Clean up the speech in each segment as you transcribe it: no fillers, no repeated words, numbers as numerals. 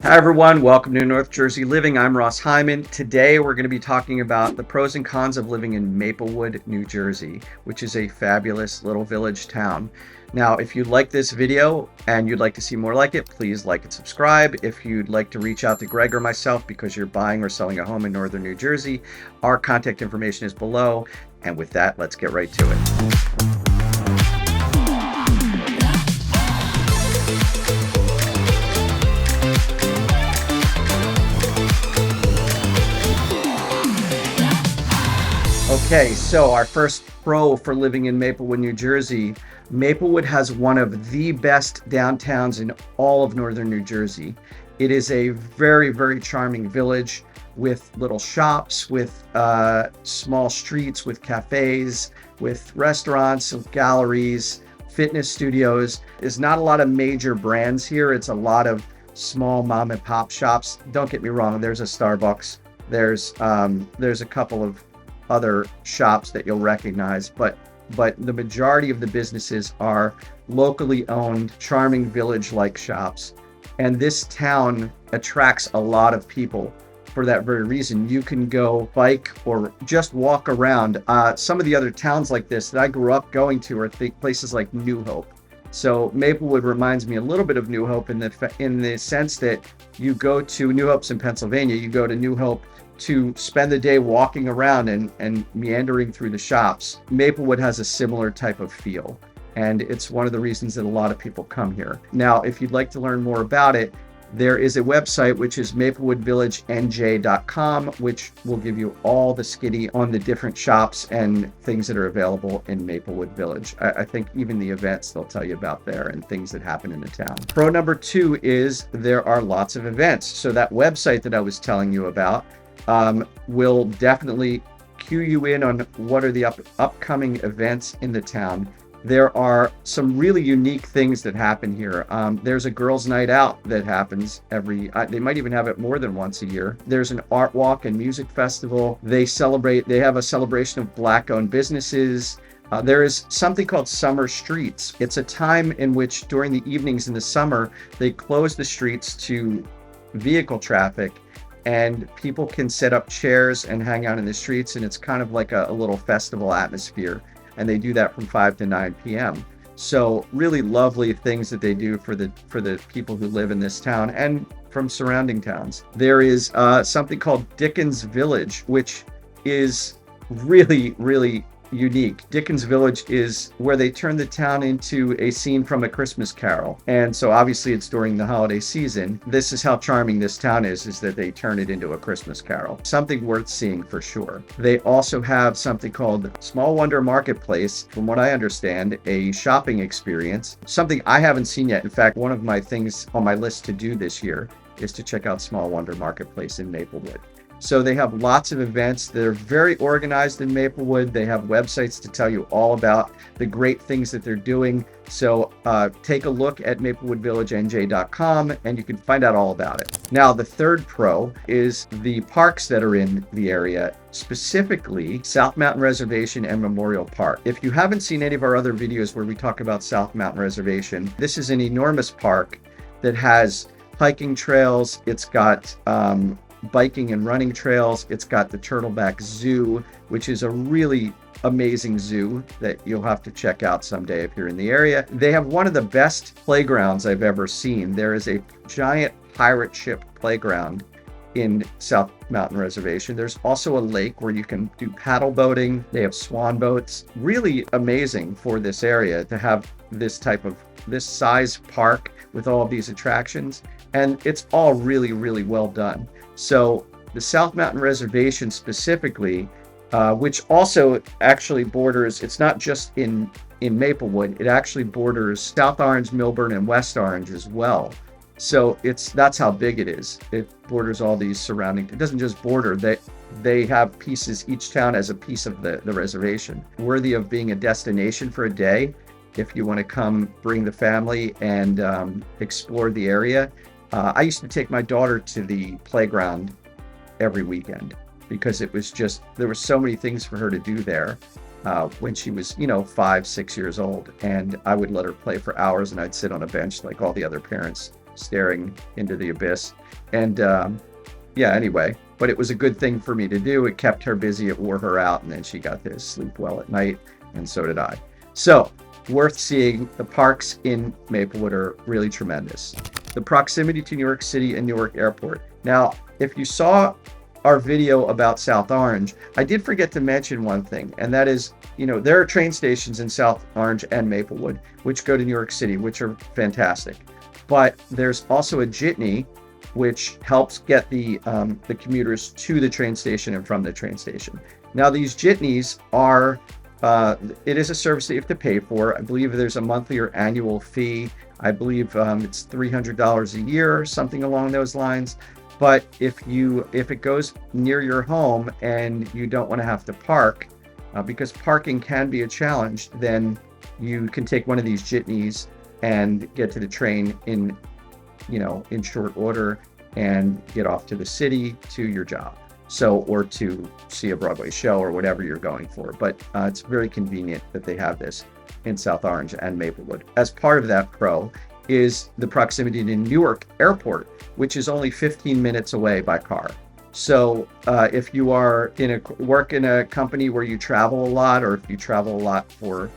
Hi everyone, welcome to North Jersey Living. I'm Ross Hyman. Today we're going to be talking about the pros and cons of living in Maplewood, New Jersey, which is a fabulous little village town. Now, if you like this video and you'd like to see more like it, please like and subscribe. If you'd like to reach out to Greg or myself because you're buying or selling a home in northern New Jersey, our contact information is below. And with that, let's get right to it. Okay, so our first pro for living in Maplewood, New Jersey. Maplewood has one of the best downtowns in all of northern New Jersey. It is a very, very charming village with little shops, with small streets, with cafes, with restaurants, galleries, fitness studios. There's not a lot of major brands here. It's a lot of small mom and pop shops. Don't get me wrong, there's a Starbucks. There's a couple of other shops that you'll recognize, but the majority of the businesses are locally owned, charming village-like shops. And this town attracts a lot of people for that very reason. You can go bike or just walk around. Some of the other towns like this that I grew up going to are places like New Hope. So Maplewood reminds me a little bit of New Hope in the sense that you go to New Hope's in Pennsylvania. You go to New Hope to spend the day walking around and meandering through the shops. Maplewood has a similar type of feel, and it's one of the reasons that a lot of people come here. Now, if you'd like to learn more about it, there is a website which is maplewoodvillagenj.com, which will give you all the skinny on the different shops and things that are available in Maplewood Village. I think even the events they'll tell you about there and things that happen in the town. Pro number 2 is there are lots of events. So that website that I was telling you about will definitely cue you in on what are the upcoming events in the town. There are some really unique things that happen here. There's a girls' night out that happens they might even have it more than once a year. There's an art walk and music festival. They have a celebration of Black-owned businesses. There is something called Summer Streets. It's a time in which during the evenings in the summer, they close the streets to vehicle traffic, and people can set up chairs and hang out in the streets, and it's kind of like a little festival atmosphere. And they do that from 5 to 9 p.m. So really lovely things that they do for the people who live in this town and from surrounding towns. There is something called Dickens Village, which is really, really unique. Dickens Village is where they turn the town into a scene from A Christmas Carol. And so obviously it's during the holiday season. This is how charming this town is that they turn it into A Christmas Carol. Something worth seeing for sure. They also have something called Small Wonder Marketplace, from what I understand, a shopping experience. Something I haven't seen yet. In fact, one of my things on my list to do this year is to check out Small Wonder Marketplace in Maplewood. So they have lots of events. They're very organized in Maplewood. They have websites to tell you all about the great things that they're doing. So take a look at maplewoodvillagenj.com and you can find out all about it. Now, the third pro is the parks that are in the area, specifically South Mountain Reservation and Memorial Park. If you haven't seen any of our other videos where we talk about South Mountain Reservation, this is an enormous park that has hiking trails. It's got biking and running trails. It's got the Turtleback Zoo, which is a really amazing zoo that you'll have to check out someday if you're in the area. They have one of the best playgrounds I've ever seen. There is a giant pirate ship playground in South Mountain Reservation. There's also a lake where you can do paddle boating. They have swan boats. Really amazing for this area to have this size park with all of these attractions. And it's all really, really well done. So the South Mountain Reservation specifically, which also actually borders, it's not just in Maplewood, it actually borders South Orange, Milburn, and West Orange as well. So that's how big it is. It borders all these surrounding, it doesn't just border, they have pieces, each town has a piece of the reservation. Worthy of being a destination for a day if you want to come bring the family and explore the area. I used to take my daughter to the playground every weekend because it was just, there were so many things for her to do there when she was, 5, 6 years old. And I would let her play for hours and I'd sit on a bench like all the other parents staring into the abyss. And yeah, anyway, but it was a good thing for me to do. It kept her busy, it wore her out, and then she got to sleep well at night, and so did I. So, worth seeing. The parks in Maplewood are really tremendous. The proximity to New York City and Newark Airport. Now, if you saw our video about South Orange, I did forget to mention one thing, and that is, there are train stations in South Orange and Maplewood, which go to New York City, which are fantastic. But there's also a jitney, which helps get the commuters to the train station and from the train station. Now, these jitneys are, it is a service that you have to pay for. I believe there's a monthly or annual fee. I believe it's $300 a year, something along those lines. But if it goes near your home and you don't want to have to park, because parking can be a challenge, then you can take one of these jitneys and get to the train in short order and get off to the city, to your job. Or to see a Broadway show or whatever you're going for. But it's very convenient that they have this in South Orange and Maplewood. As part of that pro is the proximity to Newark Airport, which is only 15 minutes away by car. So if you are work in a company where you travel a lot, or if you travel a lot for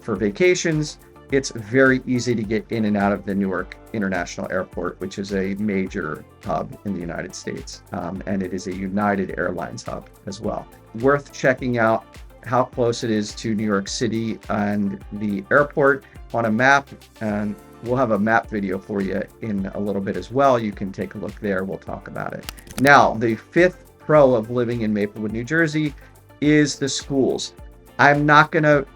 vacations, it's very easy to get in and out of the Newark International Airport, which is a major hub in the United States. And it is a United Airlines hub as well. Worth checking out how close it is to New York City and the airport on a map. And we'll have a map video for you in a little bit as well. You can take a look there. We'll talk about it. Now, the fifth pro of living in Maplewood, New Jersey is the schools. I'm not going to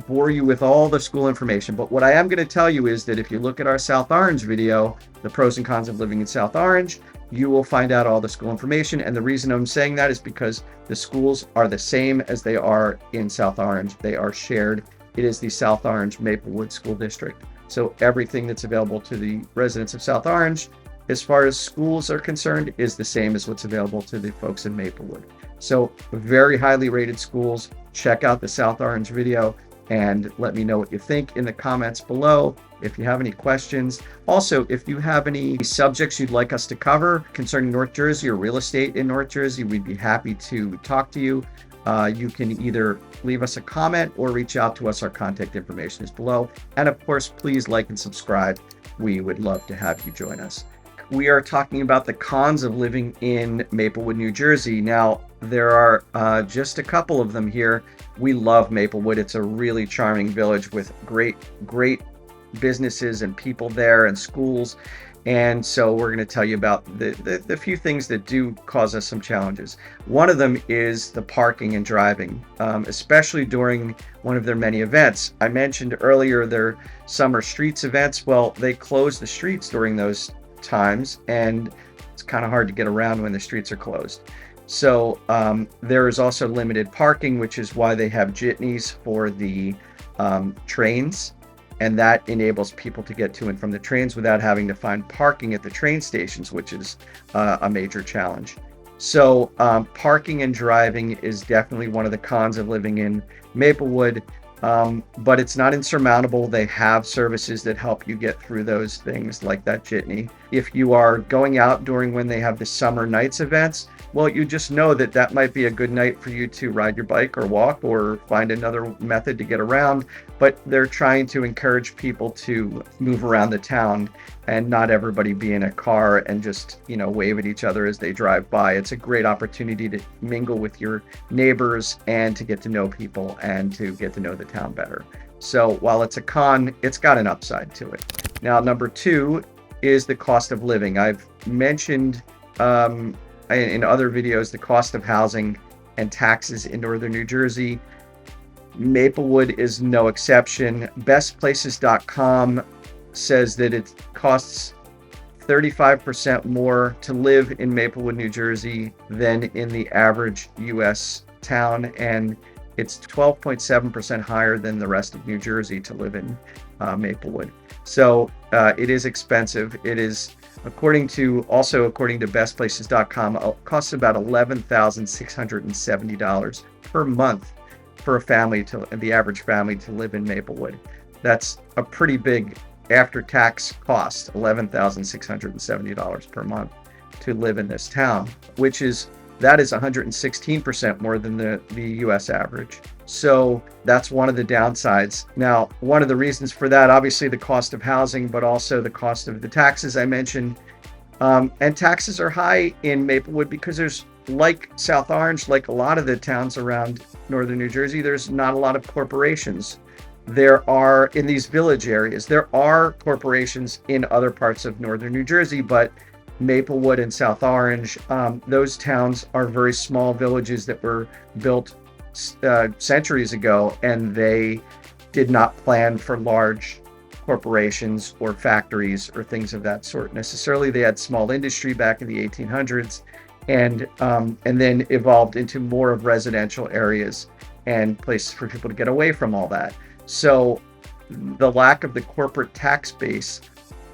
bore you with all the school information, but what I am going to tell you is that if you look at our South Orange video, the pros and cons of living in South Orange, you will find out all the school information. And the reason I'm saying that is because the schools are the same as they are in South Orange. They are shared. It is the South Orange Maplewood School District. So everything that's available to the residents of South Orange, as far as schools are concerned, is the same as what's available to the folks in Maplewood. So very highly rated schools. Check out the South Orange video and let me know what you think in the comments below. If you have any questions. Also, if you have any subjects you'd like us to cover concerning North Jersey or real estate in North Jersey, we'd be happy to talk to you. You can either leave us a comment or reach out to us. Our contact information is below. And of course, please like and subscribe. We would love to have you join us. We are talking about the cons of living in Maplewood, New Jersey. Now, there are just a couple of them here. We love Maplewood. It's a really charming village with great businesses and people there and schools. And so we're going to tell you about the few things that do cause us some challenges. One of them is the parking and driving, especially during one of their many events. I mentioned earlier their summer streets events. Well, they close the streets during those times, and it's kind of hard to get around when the streets are closed. So there is also limited parking, which is why they have jitneys for the trains. And that enables people to get to and from the trains without having to find parking at the train stations, which is a major challenge. So parking and driving is definitely one of the cons of living in Maplewood, but it's not insurmountable. They have services that help you get through those things, like that jitney. If you are going out during when they have the summer nights events, well, you just know that that might be a good night for you to ride your bike or walk or find another method to get around. But they're trying to encourage people to move around the town and not everybody be in a car and just, wave at each other as they drive by. It's a great opportunity to mingle with your neighbors and to get to know people and to get to know the town better. So while it's a con, it's got an upside to it. Now, number two is the cost of living. I've mentioned in other videos the cost of housing and taxes in northern New Jersey. Maplewood is no exception. Bestplaces.com says that it costs 35% more to live in Maplewood, New Jersey than in the average U.S. town, and it's 12.7% higher than the rest of New Jersey to live in Maplewood. So it is expensive. It is, according to bestplaces.com, it costs about $11,670 per month for the average family to live in Maplewood. That's a pretty big after tax cost, $11,670 per month to live in this town, that is 116% more than the US average. So that's one of the downsides. Now, one of the reasons for that, obviously the cost of housing, but also the cost of the taxes I mentioned. And taxes are high in Maplewood because there's, like South Orange, like a lot of the towns around northern New Jersey, there's not a lot of corporations. There are, in these village areas, there are corporations in other parts of northern New Jersey, but Maplewood and South Orange, those towns are very small villages that were built centuries ago, and they did not plan for large corporations or factories or things of that sort necessarily. They had small industry back in the 1800s, and then evolved into more of residential areas and places for people to get away from all that. So the lack of the corporate tax base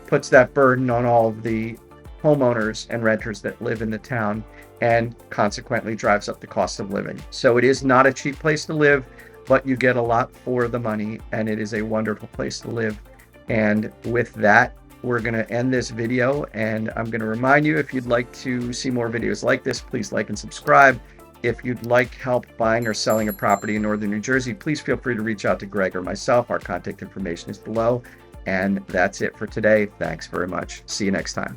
puts that burden on all of the homeowners and renters that live in the town, and consequently drives up the cost of living. So it is not a cheap place to live, but you get a lot for the money, and it is a wonderful place to live. And with that, we're going to end this video, and I'm going to remind you, if you'd like to see more videos like this, please like and subscribe. If you'd like help buying or selling a property in northern New Jersey, please feel free to reach out to Greg or myself. Our contact information is below. And that's it for today. Thanks very much. See you next time.